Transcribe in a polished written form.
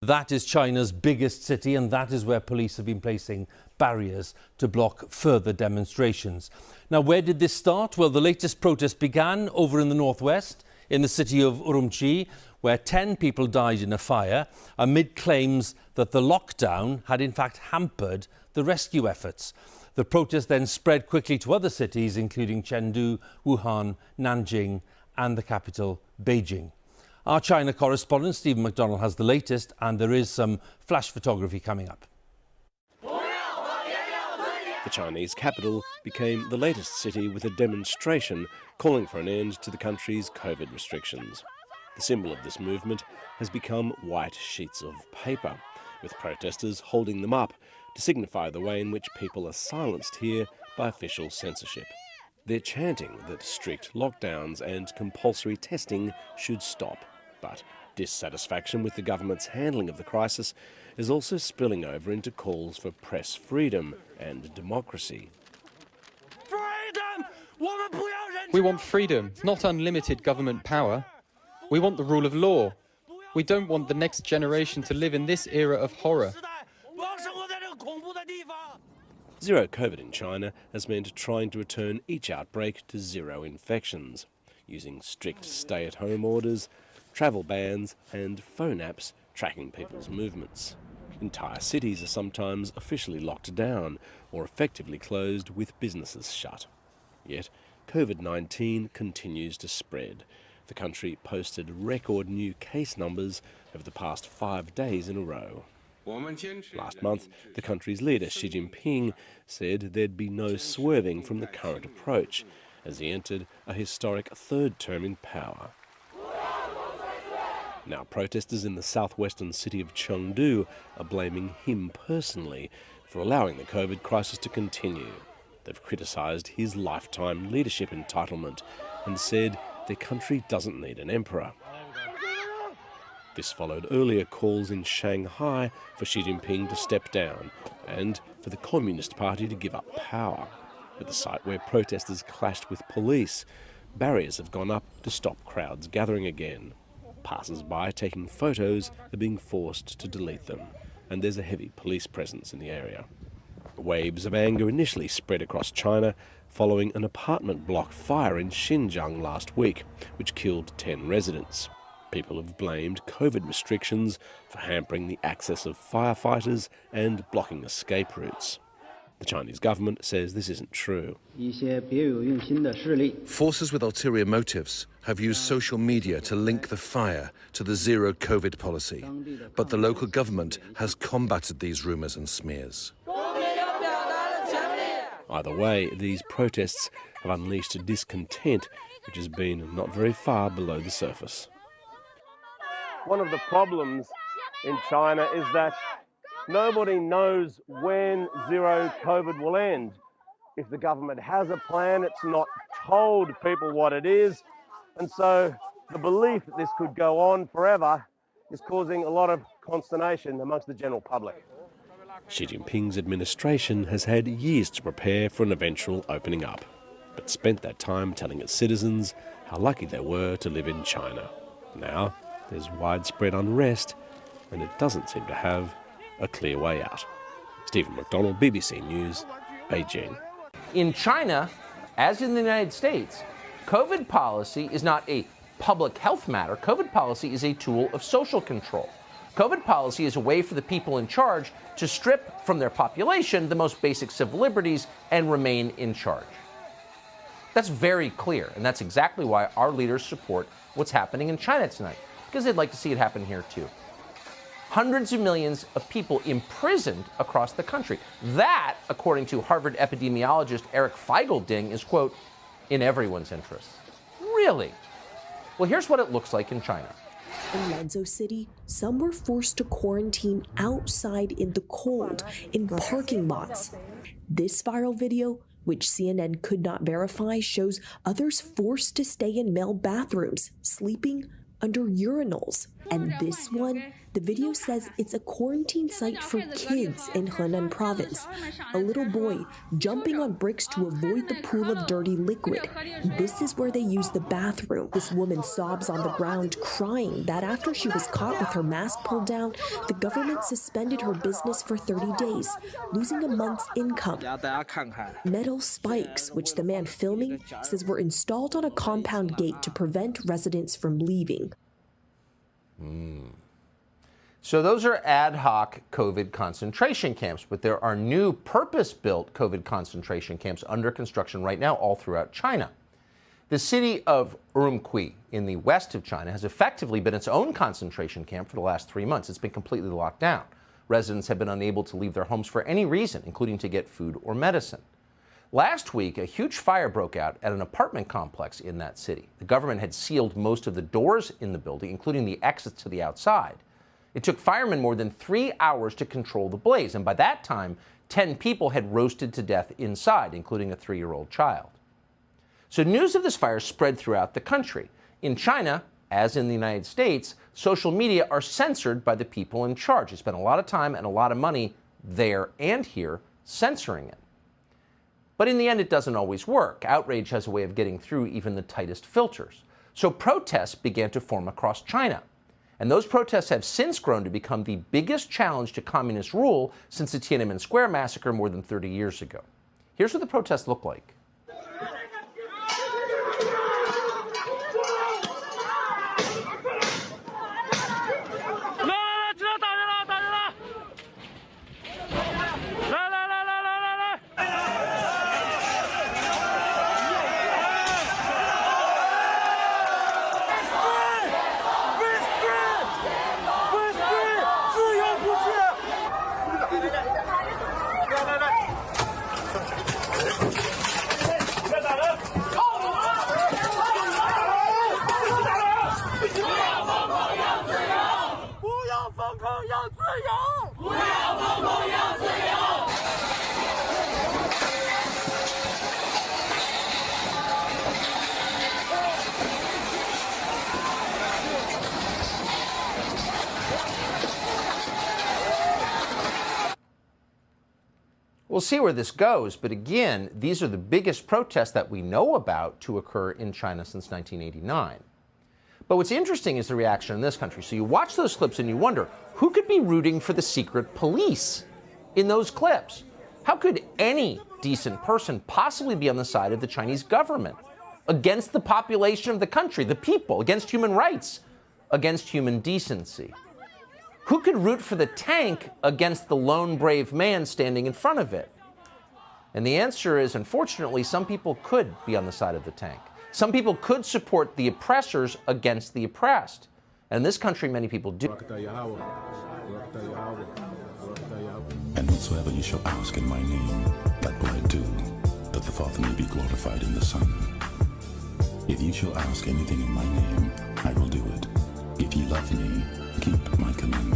That is China's biggest city, and that is where police have been placing barriers to block further demonstrations. Now, where did this start? Well, the latest protest began over in the northwest, in the city of Urumqi, where 10 people died in a fire, amid claims that the lockdown had in fact hampered the rescue efforts. The protest then spread quickly to other cities, including Chengdu, Wuhan, Nanjing, and the capital, Beijing. Our China correspondent, Stephen McDonald, has the latest, and there is some flash photography coming up. The Chinese capital became the latest city with a demonstration calling for an end to the country's COVID restrictions. The symbol of this movement has become white sheets of paper, with protesters holding them up to signify the way in which people are silenced here by official censorship. They're chanting that strict lockdowns and compulsory testing should stop. But dissatisfaction with the government's handling of the crisis is also spilling over into calls for press freedom and democracy. Freedom! We want freedom, not unlimited government power. We want the rule of law. We don't want the next generation to live in this era of horror. Zero COVID in China has meant trying to return each outbreak to zero infections, using strict stay-at-home orders, travel bans and phone apps tracking people's movements. Entire cities are sometimes officially locked down or effectively closed with businesses shut. Yet COVID-19 continues to spread. The country posted record new case numbers over the past 5 days in a row. Last month, the country's leader, Xi Jinping, said there'd be no swerving from the current approach as he entered a historic third term in power. Now, protesters in the southwestern city of Chengdu are blaming him personally for allowing the COVID crisis to continue. They've criticised his lifetime leadership entitlement and said their country doesn't need an emperor. This followed earlier calls in Shanghai for Xi Jinping to step down and for the Communist Party to give up power. At the site where protesters clashed with police, barriers have gone up to stop crowds gathering again. Passers-by taking photos are being forced to delete them, and there's a heavy police presence in the area. Waves of anger initially spread across China following an apartment block fire in Xinjiang last week, which killed 10 residents. People have blamed COVID restrictions for hampering the access of firefighters and blocking escape routes. The Chinese government says this isn't true. Forces with ulterior motives have used social media to link the fire to the zero COVID policy, but the local government has combated these rumours and smears. Either way, these protests have unleashed discontent, which has been not very far below the surface. One of the problems in China is that nobody knows when zero COVID will end. If the government has a plan, it's not told people what it is. And so the belief that this could go on forever is causing a lot of consternation amongst the general public. Xi Jinping's administration has had years to prepare for an eventual opening up, but spent that time telling its citizens how lucky they were to live in China. Now, there's widespread unrest, and it doesn't seem to have a clear way out. Stephen McDonald, BBC News, Beijing. In China, as in the United States, COVID policy is not a public health matter. COVID policy is a tool of social control. COVID policy is a way for the people in charge to strip from their population the most basic civil liberties and remain in charge. That's very clear, and that's exactly why our leaders support what's happening in China tonight, because they'd like to see it happen here too. Hundreds of millions of people imprisoned across the country. That, according to Harvard epidemiologist Eric Feigelding, is, quote, in everyone's interest. Really? Well, here's what it looks like in China. In Lanzhou City, some were forced to quarantine outside in the cold, in parking lots. This viral video, which CNN could not verify, shows others forced to stay in male bathrooms, sleeping under urinals. And this one, The video says it's a quarantine site for kids in Henan province. A little boy jumping on bricks to avoid the pool of dirty liquid. This is where they use the bathroom. This woman sobs on the ground, crying that after she was caught with her mask pulled down, the government suspended her business for 30 days, losing a month's income. Metal spikes, which the man filming says were installed on a compound gate to prevent residents from leaving. So those are ad hoc COVID concentration camps, but there are new purpose-built COVID concentration camps under construction right now all throughout China. The city of Urumqi in the west of China has effectively been its own concentration camp for the last 3 months. It's been completely locked down. Residents have been unable to leave their homes for any reason, including to get food or medicine. Last week, a huge fire broke out at an apartment complex in that city. The government had sealed most of the doors in the building, including the exits to the outside. It took firemen more than 3 hours to control the blaze, and by that time, 10 people had roasted to death inside, including a 3-year-old child. So news of this fire spread throughout the country. In China, as in the United States, social media are censored by the people in charge. They spend a lot of time and a lot of money there and here censoring it. But in the end, it doesn't always work. Outrage has a way of getting through even the tightest filters. So protests began to form across China. And those protests have since grown to become the biggest challenge to communist rule since the Tiananmen Square massacre more than 30 years ago. Here's what the protests look like. We'll see where this goes, but again, these are the biggest protests that we know about to occur in China since 1989. But what's interesting is the reaction in this country. So you watch those clips and you wonder, who could be rooting for the secret police in those clips? How could any decent person possibly be on the side of the Chinese government, against the population of the country, the people, against human rights, against human decency? Who could root for the tank against the lone brave man standing in front of it? And the answer is, unfortunately, some people could be on the side of the tank. Some people could support the oppressors against the oppressed. And in this country, many people do. And whatsoever you shall ask in my name, that will I do, that the Father may be glorified in the Son. If you shall ask anything in my name, I will do it. If you love me, keep my commandments.